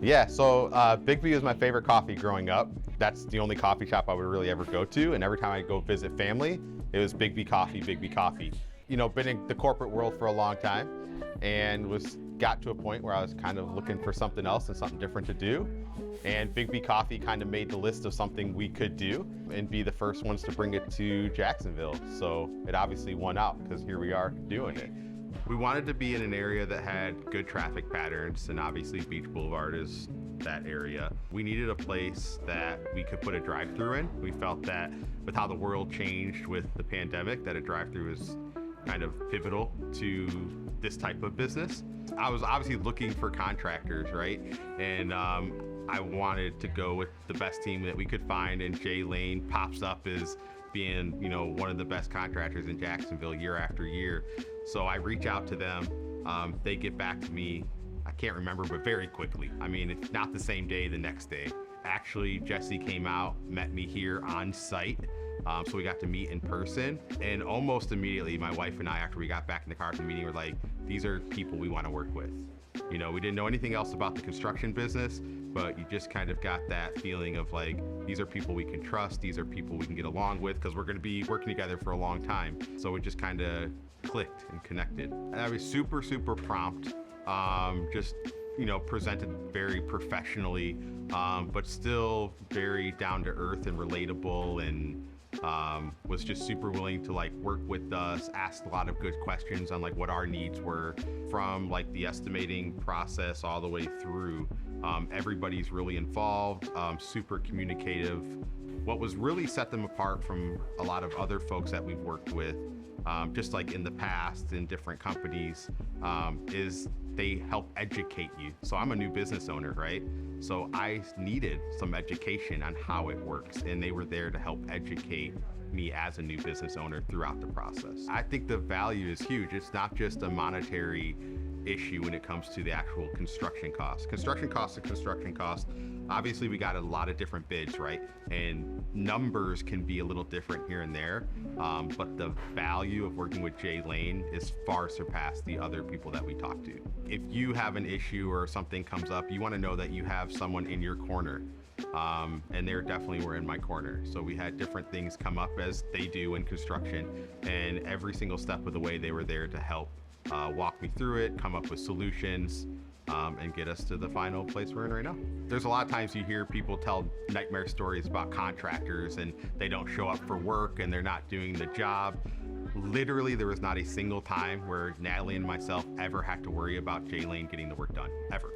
Yeah, so Biggby was my favorite coffee growing up. That's the only coffee shop I would really ever go to, and every time I go visit family, it was Biggby coffee, Biggby coffee. You know, been in the corporate world for a long time, and got to a point where I was kind of looking for something else and something different to do. And Biggby Coffee kind of made the list of something we could do and be the first ones to bring it to Jacksonville. So it obviously won out because here we are doing it. We wanted to be in an area that had good traffic patterns, and obviously Beach Boulevard is that area. We needed a place that we could put a drive-through in. We felt that with how the world changed with the pandemic, that a drive-through is kind of pivotal to this type of business. I was obviously looking for contractors, right? And I wanted to go with the best team that we could find, and Jay Lane pops up as being, you know, one of the best contractors in Jacksonville year after year. So I reach out to them, they get back to me, I can't remember, but very quickly. I mean, if not the same day, the next day. Actually, Jesse came out, met me here on site. So we got to meet in person, and almost immediately my wife and I, after we got back in the car from the meeting, were like, these are people we want to work with. You know, we didn't know anything else about the construction business, but you just kind of got that feeling of like, these are people we can trust, these are people we can get along with, because we're going to be working together for a long time. So it just kind of clicked and connected. And I was super, super prompt, just, you know, presented very professionally, but still very down to earth and relatable, and was just super willing to like work with us, asked a lot of good questions on like what our needs were, from like the estimating process all the way through. Everybody's really involved, super communicative. What was really set them apart from a lot of other folks that we've worked with, just like in the past in different companies, is they help educate you. So I'm a new business owner, right? So I needed some education on how it works, and they were there to help educate me as a new business owner throughout the process. I think the value is huge. It's not just a monetary issue when it comes to the actual construction cost. Construction cost to construction cost. Obviously, we got a lot of different bids, right? And numbers can be a little different here and there, but the value of working with Jay Lane is far surpassed the other people that we talk to. If you have an issue or something comes up, you want to know that you have someone in your corner. And they definitely were in my corner. So we had different things come up as they do in construction, and every single step of the way they were there to help walk me through it, come up with solutions, and get us to the final place we're in right now. There's a lot of times you hear people tell nightmare stories about contractors and they don't show up for work and they're not doing the job. Literally, there was not a single time where Natalie and myself ever had to worry about Jay Lane getting the work done, ever.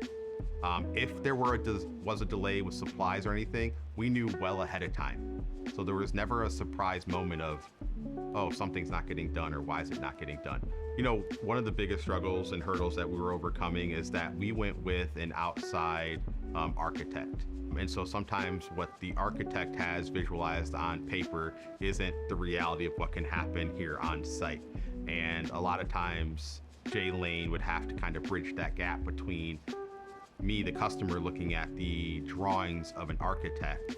If there was a delay with supplies or anything, we knew well ahead of time. So there was never a surprise moment of, oh, something's not getting done, or why is it not getting done? You know, one of the biggest struggles and hurdles that we were overcoming is that we went with an outside architect. And so sometimes what the architect has visualized on paper isn't the reality of what can happen here on site. And a lot of times Jay Lane would have to kind of bridge that gap between me, the customer, looking at the drawings of an architect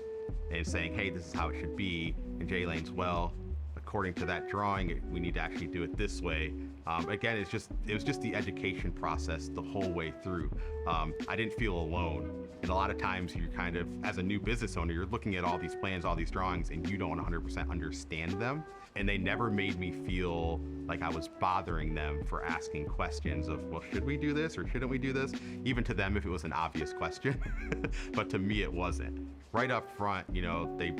and saying, hey, this is how it should be. And Jay Lane's, well, according to that drawing, we need to actually do it this way. Again, it was just the education process the whole way through. I didn't feel alone. And a lot of times you're kind of, as a new business owner, you're looking at all these plans, all these drawings, and you don't 100% understand them. And they never made me feel like I was bothering them for asking questions of, well, should we do this or shouldn't we do this? Even to them if it was an obvious question, but to me it wasn't. Right up front, you know, they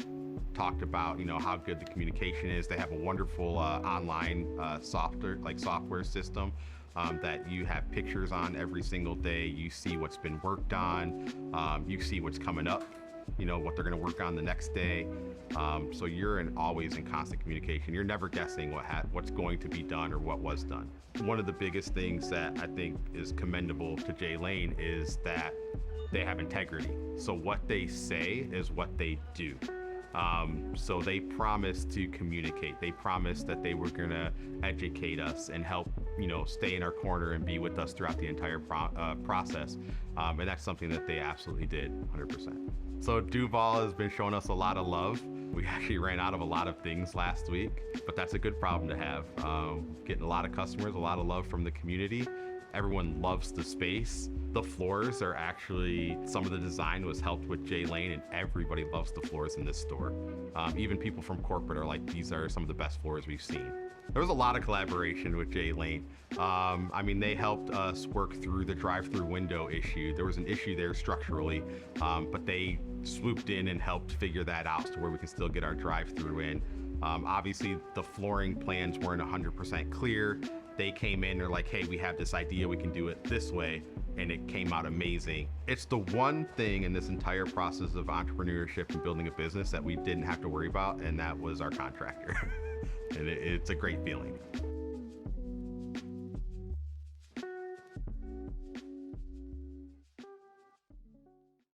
talked about, you know, how good the communication is. They have a wonderful online software system that you have pictures on every single day. You see what's been worked on, you see what's coming up, you know, what they're going to work on the next day. So you're always in constant communication. You're never guessing what's going to be done or what was done. One of the biggest things that I think is commendable to Jay Lane is that they have integrity. So what they say is what they do. So they promised to communicate. They promised that they were gonna educate us and help, you know, stay in our corner and be with us throughout the entire process. And that's something that they absolutely did, 100%. So Duval has been showing us a lot of love. We actually ran out of a lot of things last week, but that's a good problem to have. Getting a lot of customers, a lot of love from the community. Everyone loves the space. The floors are actually, some of the design was helped with Jay Lane, and everybody loves the floors in this store. Even people from corporate are like, these are some of the best floors we've seen. There was a lot of collaboration with Jay Lane. I mean, they helped us work through the drive-through window issue. There was an issue there structurally, but they swooped in and helped figure that out to where we can still get our drive-through in. Obviously, the flooring plans weren't 100% clear. They came in, they're like, hey, we have this idea, we can do it this way, and it came out amazing. It's the one thing in this entire process of entrepreneurship and building a business that we didn't have to worry about, and that was our contractor. And it's a great feeling.